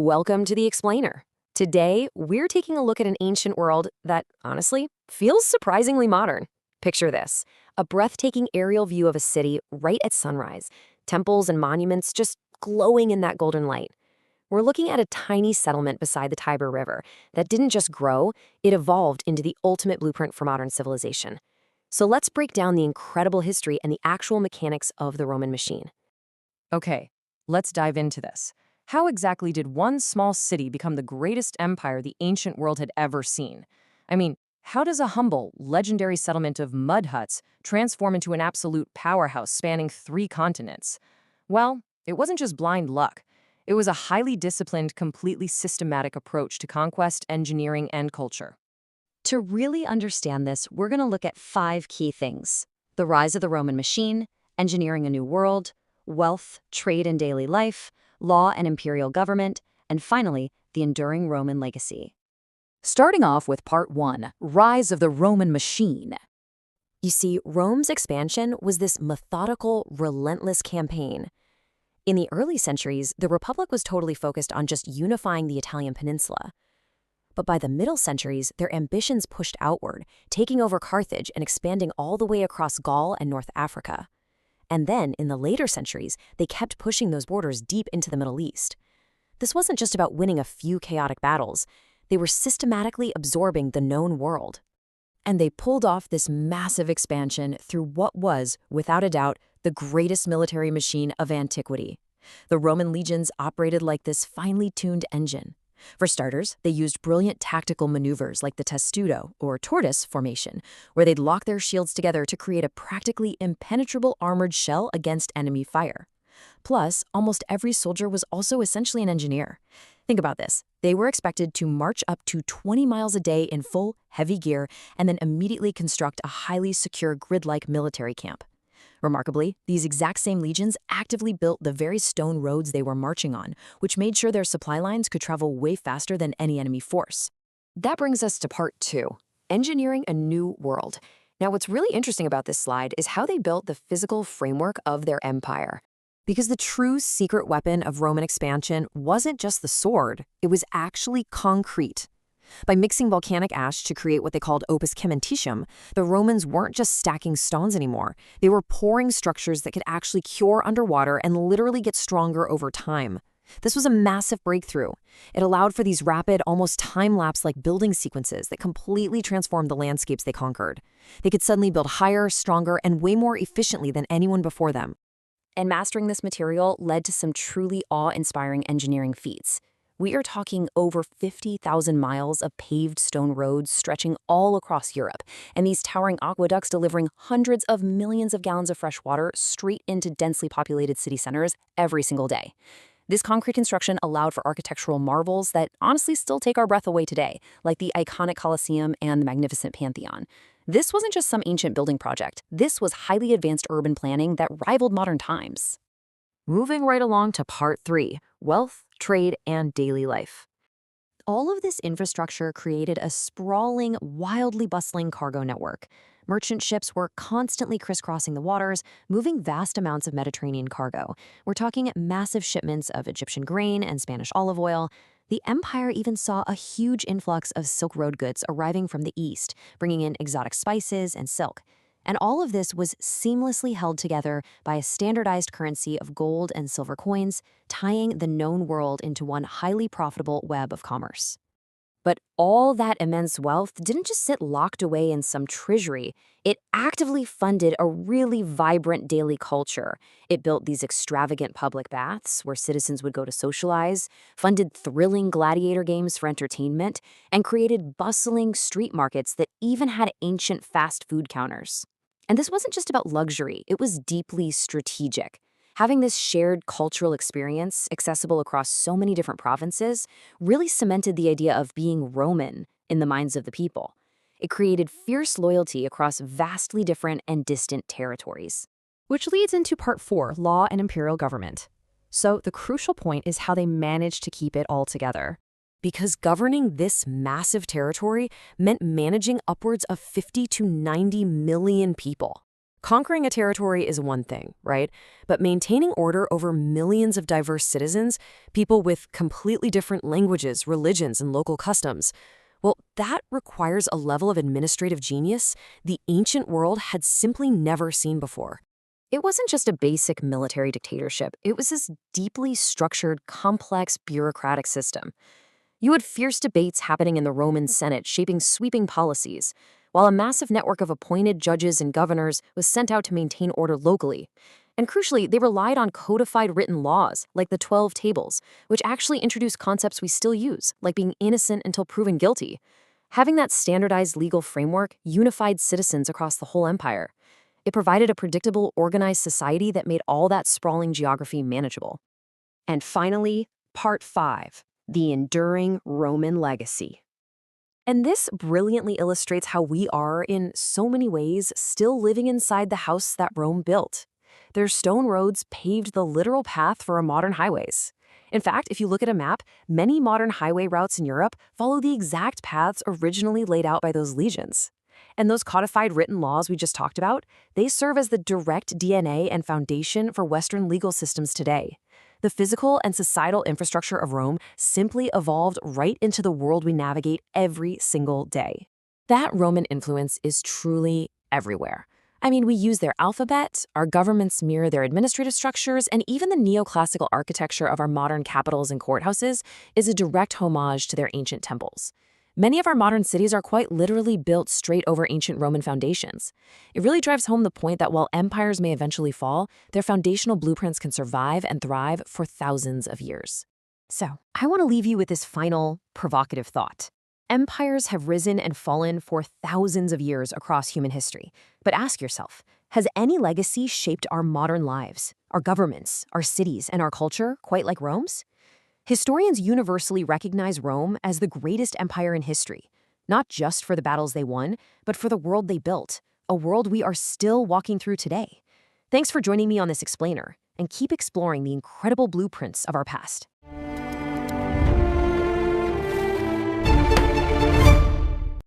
Welcome to The Explainer. Today, we're taking a look at an ancient world that, honestly, feels surprisingly modern. Picture this, a breathtaking aerial view of a city right at sunrise, temples and monuments just glowing in that golden light. We're looking at a tiny settlement beside the Tiber River that didn't just grow, it evolved into the ultimate blueprint for modern civilization. So let's break down the incredible history and the actual mechanics of the Roman machine. Okay, let's dive into this. How exactly did one small city become the greatest empire the ancient world had ever seen? I mean, how does a humble, legendary settlement of mud huts transform into an absolute powerhouse spanning 3 continents? Well, it wasn't just blind luck. It was a highly disciplined, completely systematic approach to conquest, engineering, and culture. To really understand this, we're going to look at 5 key things: the rise of the Roman machine, engineering a new world, wealth, trade and daily life, law and imperial government, and finally, the enduring Roman legacy. Starting off with Part 1, Rise of the Roman Machine. You see, Rome's expansion was this methodical, relentless campaign. In the early centuries, the Republic was totally focused on just unifying the Italian peninsula. But by the Middle centuries, their ambitions pushed outward, taking over Carthage and expanding all the way across Gaul and North Africa. And then, in the later centuries, they kept pushing those borders deep into the Middle East. This wasn't just about winning a few chaotic battles. They were systematically absorbing the known world. And they pulled off this massive expansion through what was, without a doubt, the greatest military machine of antiquity. The Roman legions operated like this finely tuned engine. For starters, they used brilliant tactical maneuvers like the testudo, or tortoise, formation, where they'd lock their shields together to create a practically impenetrable armored shell against enemy fire. Plus, almost every soldier was also essentially an engineer. Think about this. They were expected to march up to 20 miles a day in full, heavy gear and then immediately construct a highly secure grid-like military camp. Remarkably, these exact same legions actively built the very stone roads they were marching on, which made sure their supply lines could travel way faster than any enemy force. That brings us to Part 2, Engineering a New World. Now, what's really interesting about this slide is how they built the physical framework of their empire. Because the true secret weapon of Roman expansion wasn't just the sword, it was actually concrete. By mixing volcanic ash to create what they called opus cementitium, the Romans weren't just stacking stones anymore. They were pouring structures that could actually cure underwater and literally get stronger over time. This was a massive breakthrough. It allowed for these rapid, almost time-lapse-like building sequences that completely transformed the landscapes they conquered. They could suddenly build higher, stronger, and way more efficiently than anyone before them. And mastering this material led to some truly awe-inspiring engineering feats. We are talking over 50,000 miles of paved stone roads stretching all across Europe, and these towering aqueducts delivering hundreds of millions of gallons of fresh water straight into densely populated city centers every single day. This concrete construction allowed for architectural marvels that honestly still take our breath away today, like the iconic Colosseum and the magnificent Pantheon. This wasn't just some ancient building project. This was highly advanced urban planning that rivaled modern times. Moving right along to Part 3, Wealth, Trade, and Daily Life. All of this infrastructure created a sprawling, wildly bustling cargo network. Merchant ships were constantly crisscrossing the waters, moving vast amounts of Mediterranean cargo. We're talking massive shipments of Egyptian grain and Spanish olive oil. The empire even saw a huge influx of Silk Road goods arriving from the east, bringing in exotic spices and silk. And all of this was seamlessly held together by a standardized currency of gold and silver coins, tying the known world into one highly profitable web of commerce. But all that immense wealth didn't just sit locked away in some treasury. It actively funded a really vibrant daily culture. It built these extravagant public baths where citizens would go to socialize, funded thrilling gladiator games for entertainment, and created bustling street markets that even had ancient fast food counters. And this wasn't just about luxury, it was deeply strategic. Having this shared cultural experience accessible across so many different provinces really cemented the idea of being Roman in the minds of the people. It created fierce loyalty across vastly different and distant territories. Which leads into Part 4, Law and Imperial Government. So the crucial point is how they managed to keep it all together. Because governing this massive territory meant managing upwards of 50 to 90 million people. Conquering a territory is one thing, right? But maintaining order over millions of diverse citizens, people with completely different languages, religions, and local customs, well, that requires a level of administrative genius the ancient world had simply never seen before. It wasn't just a basic military dictatorship, it was this deeply structured, complex bureaucratic system. You had fierce debates happening in the Roman Senate shaping sweeping policies, while a massive network of appointed judges and governors was sent out to maintain order locally. And crucially, they relied on codified written laws, like the 12 Tables, which actually introduced concepts we still use, like being innocent until proven guilty. Having that standardized legal framework unified citizens across the whole empire. It provided a predictable, organized society that made all that sprawling geography manageable. And finally, Part 5, the enduring Roman legacy. And this brilliantly illustrates how we are, in so many ways, still living inside the house that Rome built. Their stone roads paved the literal path for our modern highways. In fact, if you look at a map, many modern highway routes in Europe follow the exact paths originally laid out by those legions. And those codified written laws we just talked about, they serve as the direct DNA and foundation for Western legal systems today. The physical and societal infrastructure of Rome simply evolved right into the world we navigate every single day. That Roman influence is truly everywhere. I mean, we use their alphabet, our governments mirror their administrative structures, and even the neoclassical architecture of our modern capitals and courthouses is a direct homage to their ancient temples. Many of our modern cities are quite literally built straight over ancient Roman foundations. It really drives home the point that while empires may eventually fall, their foundational blueprints can survive and thrive for thousands of years. So, I want to leave you with this final, provocative thought. Empires have risen and fallen for thousands of years across human history. But ask yourself, has any legacy shaped our modern lives, our governments, our cities, and our culture quite like Rome's? Historians universally recognize Rome as the greatest empire in history, not just for the battles they won, but for the world they built, a world we are still walking through today. Thanks for joining me on this explainer, and keep exploring the incredible blueprints of our past.